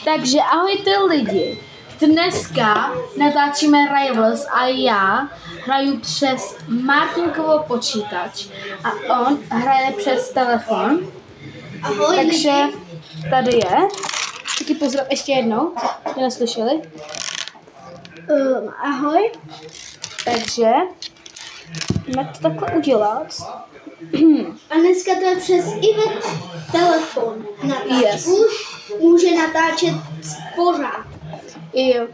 Takže ahojte lidi. Dneska natáčíme Rivals a já hraju přes Martinkovo počítač a on hraje přes telefon. Ahoj, takže tady je. Taky pozdrav ještě jednou, jste neslyšeli. ahoj. Takže jdeme to takhle udělat. A dneska to je přes Ivet telefon. Yes. Už může natáčet pořád. Jo.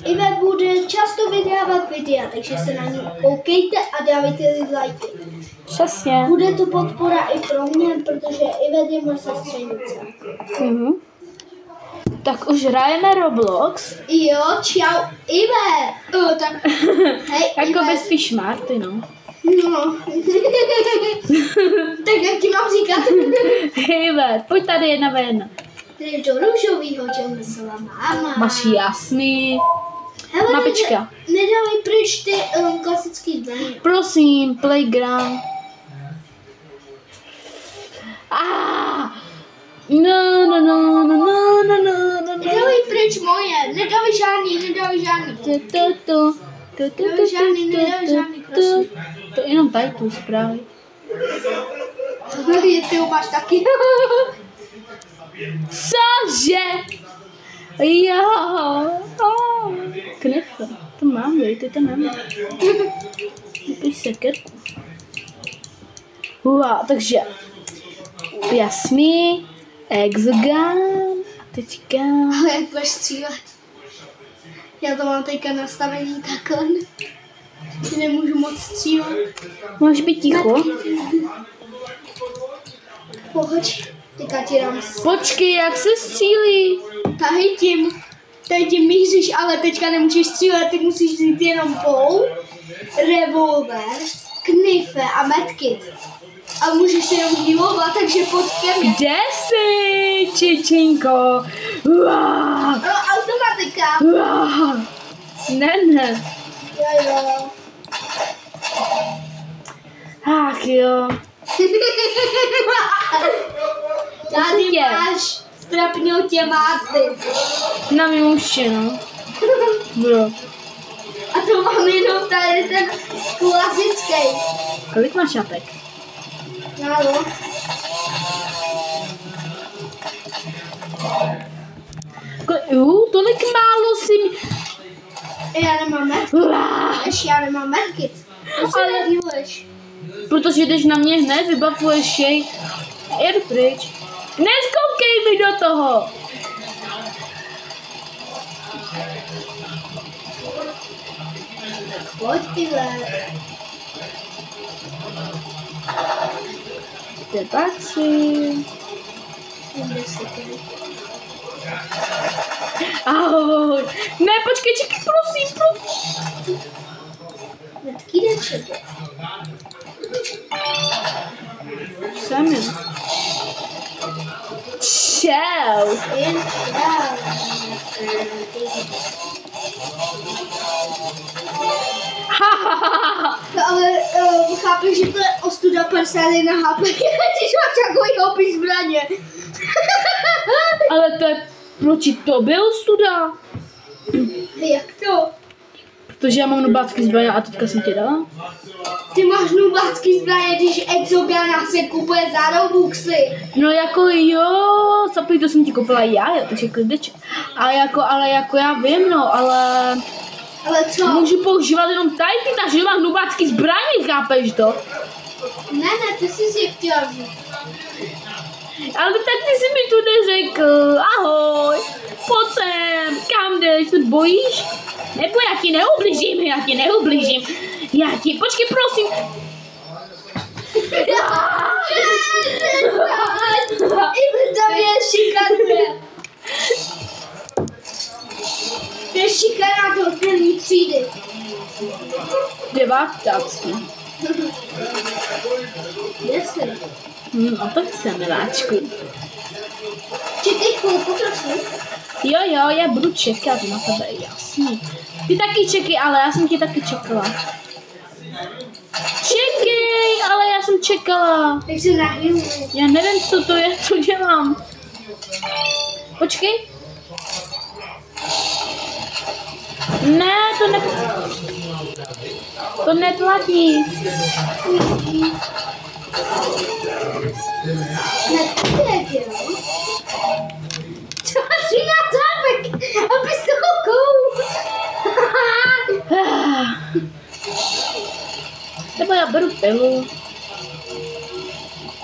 Ivet bude často vydávat videa, takže se na ní koukejte a dávejte lajky. Přesně. Bude to podpora i pro mě, protože Ivet je moje sestřenice. Tak už hrajeme Roblox. Jo, čau, Ivet. Tak, hej, Jako Ivet. by spíš Marty, no. No. Tak jak ti mám říkat? Hejve, pojď tady 1v1. Jdeš do růžovýho, čo myslela máma. Máš jasný. Hele, Mapička. Nedávej pryč ty klasický zbraně. Prosím, playground. No. Nedávej pryč moje, nedávej žádný. Nedávej žádný, prosím. To jenom tady tu zprávy. Ty ho máš taky. Cože? Jo. Knefe. To mám, ty to nemám. Píš sekerku. Takže jasný, exogun a teďka. Ale jak budeš střílet? Já to mám teďka nastavení takhle. Že nemůžu moc střílet. Můžeš být ticho? Pohoď, teďka ti dám. Počkej, jak se střílí? Tady tím míříš, ale teďka nemůžeš střílet, ty musíš vzít jenom bow, revolver, knife a medkit. A můžeš se jenom healovat, takže pojď ke mně. Kde jsi, čičinko? No, automatika. Ne. Jo. Ach jo. Tady máš strapňou tě máty. Na mě uši, no. Bro. A to mám jenom tady ten klasický. Kolik máš šapek? Málo. Tolik málo si mi... Já nemám medkit. Já nemám medkit. Proč se nehealuješ? Protože jdeš na mě hned, vybavuješ jej. Jedu pryč. Neskoukej mi do toho. Pojď, tyhle. Ty pak si. Ahoj. Ne, počkej, čekaj, prosím. Medkýdeček. Jsem jen. Čau. Jen dál. Ale chápeš, že to je ostuda 51 HP, když máš takový opis zbraně. Ale to je proti tobě ostuda. Jak to? Protože já mám nubácky zbraně a teďka jsem tě dala. Ty máš nubácký zbraně, když Exogana se kupuje za Robuxy. No jako jo, sapí, to jsem ti koupila já, takže klideček. Ale jako já vím, no, ale co? můžu používat jenom tady ty, takže mám nubácky zbraně, chápeš to? Ne, ty jsi si chtěla vzít. Ale tak ty jsi mi tu neřekl, ahoj, pojď sem, kam jdeš, se bojíš? Nebo já ti neublížím. Počkej, prosím. I tam je šikanuje. To je šikanátor první třídy. Devátácky. Jestli. A tak jsem, miláčku. Čekej chvíli, poprosím. Jo, já budu čekat na tebe, jasný. Ty taky čekej, ale já jsem tě taky čekala. Čekej, ale já jsem čekala. Tak se nahýluji. Já nevím, co to je, co dělám. Počkej. Ne, to neplatí. Co máš na zápek, aby se hokou? Nebo já beru pilu.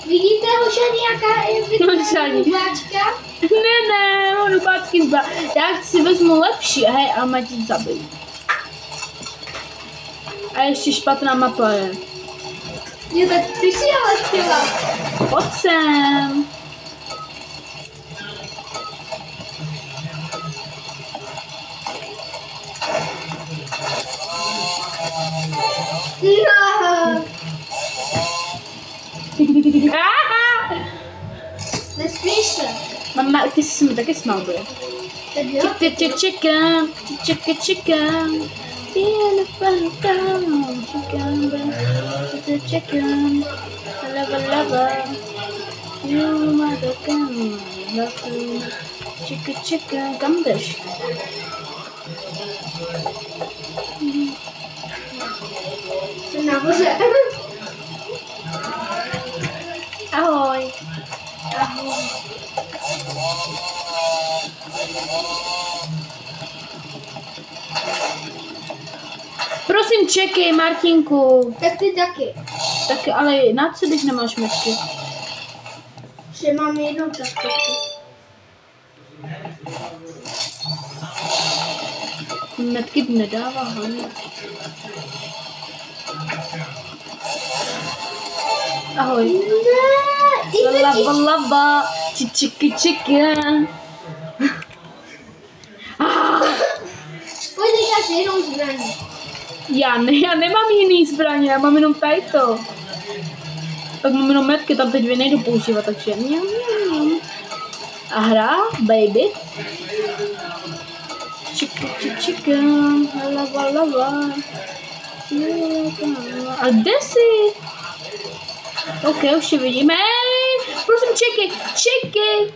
Vidíte, Hošani, jaká je hubáčka? Ne, mám hubáčky zba. Já si vezmu lepší, hej, a má ti zabiju. A ještě špatná mapa je. Jo, tak ty si ale chtěla. Pojď sem. No. Nespíš se. Mama, ty jsi mi taky smál, bude. Tak jo. Čekám. Čekám. Kam jdeš? Jsem nahoře. Ahoj. Ahoj. Prosím, čekej, Martinku. Tak ty taky. Tak ale na co, když nemáš metky? Že mám jednou takto. Metky nedává, Hany. Ahoj. Ne, Lava, chicken. Pojď nechat si jenom zbraní. Já nemám jiný zbraně, já mám jenom tajto. Tak mám jenom metky, tam teď dvě nejdu používat, takže A hra, baby. Chicken, lava. A kde jsi? OK, už je vidíme. Prosím, čekej.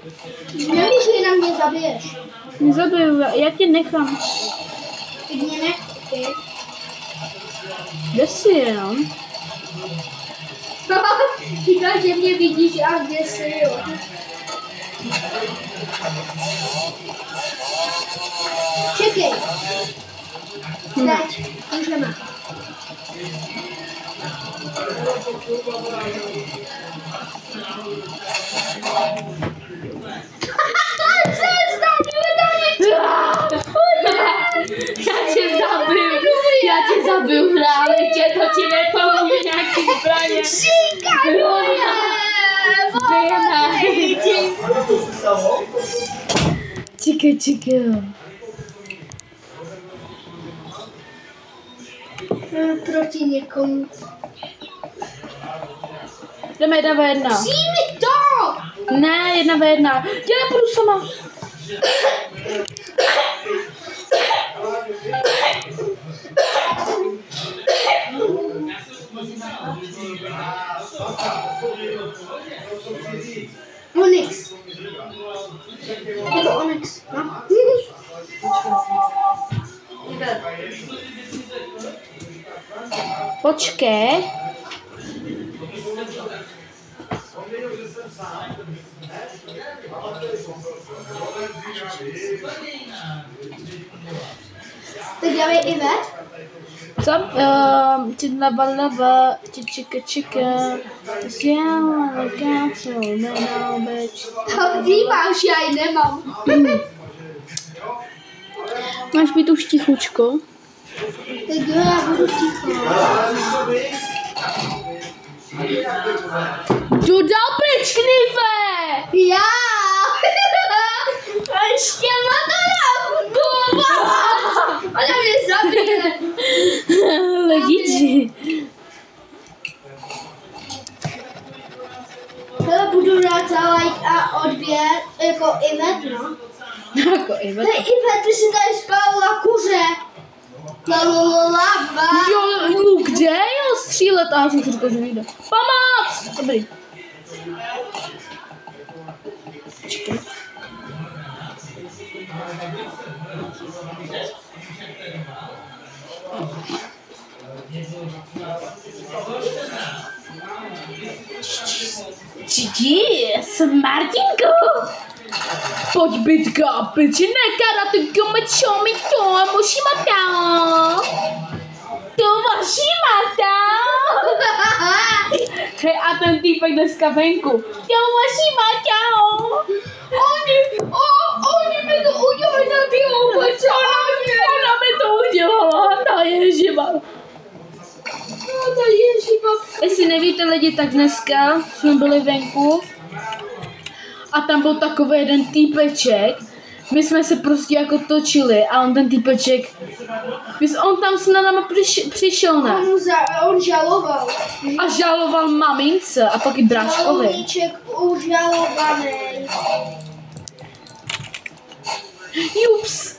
Nemůžu, jinak mě zabiješ. Nezabiju, já tě nechám. Ty mě nech, ty. Kde jsi jenom? Říkáš, že mě vidíš a kde jsi, jo. Čekej. Teď, můžeme. Já tě zabiju, realitě, to ti nepomůže nějaký zbraně. Šikanuje! Čekej. Proti někomu. Jdeme 1v1. Přijmi to! Ne, 1v1. Já nepůjdu sama. Onyx. Je to Onyx, no? Počkej. Tak dělej i ved. Co? Lava, chicken. A ty máš, já ji nemám. Máš být už tichučko? Tak jo, já budu ticho. Jdu dál pryč, knife! Já! A ještě má to na ona mě zabije. Lidi. Hele, budu dát za like a odběr, jako Ivet, no. Jako Ivet. Hej, Ivet, ty jsi tady spálila kuře. Lava. Jo, no kde? Jo, střílet. A já jsem si říkal, že nejde. Pomoc! Dobrý. Počkej. Yes, Martinko! Pojď bitka, piči nekarate gomechomi to moshimata. To moshimata. Hej, a ten týpek dneska venku. To moshimata. Oni mi to udělali na ty obličeje. Ona mi to udělala, ta je živa. No, ta je živa. Jestli nevíte lidi, tak dneska jsme byli venku a tam byl takový jeden týpeček. My jsme se prostě jako točili a on ten týpeček, on tam s náma přišel, ne? On žaloval. A žaloval mamince a pak i bráškovi. Žalobníček užalovaný. Jups.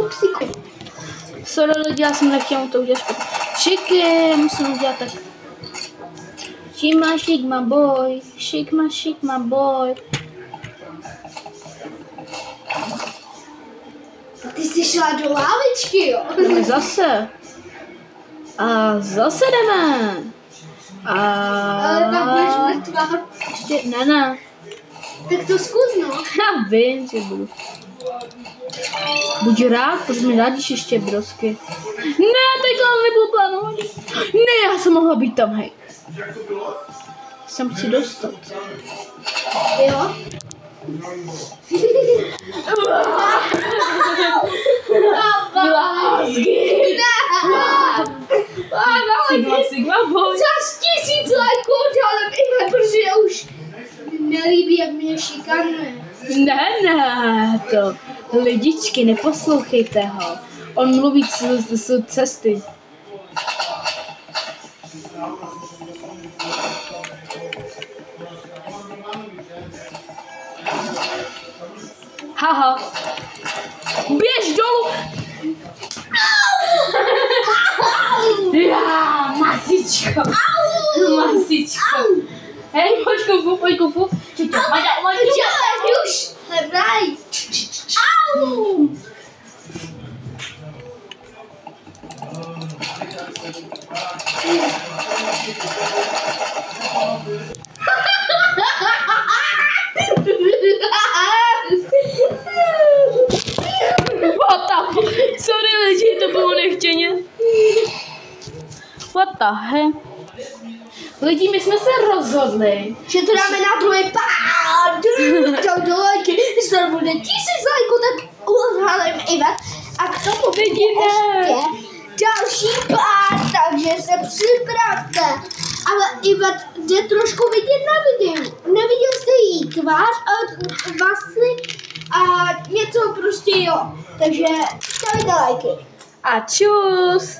Upsiku. Sorry lidi, já jsem nechtěla to udělat špatně. Šiky, musím udělat tak. Shigma boy, shigma boy. Ty jsi šla do lávičky, jo? Jdeme zase. A zase jdeme. Ale pak budeš mrtvá. Ne. Tak to zkus, no. Já vím, že budu. Buď rád, protože mi radíš ještě brosky. Ne, takhle nebyl plánovaný. Ne, já jsem mohla být tam, hej. Jsem chci dostat. Jo? Lásky. Sigma boy. Zas 1000 lajků dálem i protože už nelíbí, jak mě šikanuje. Ne, to lidičky, neposlouchejte ho. On mluví z cesty. Haha. Běž dolů. Já, masičko. Masičko. Hej, pojď kufu. Už, hledaj. Au. What the fuck? Sorry lidi, to bylo nechtěně. What the heck? Lidi, my jsme se rozhodli, že to dáme na druhý pád. To do lajky. Když to bude 1000 lajků, tak odhalím Ivet. A k tomu ještě další pád, takže se připravte. Ale Ivet jde trošku vidět na videu. Neviděl jste jí tvář a vlasy a něco prostě jo. Takže dajte lajky. a čus.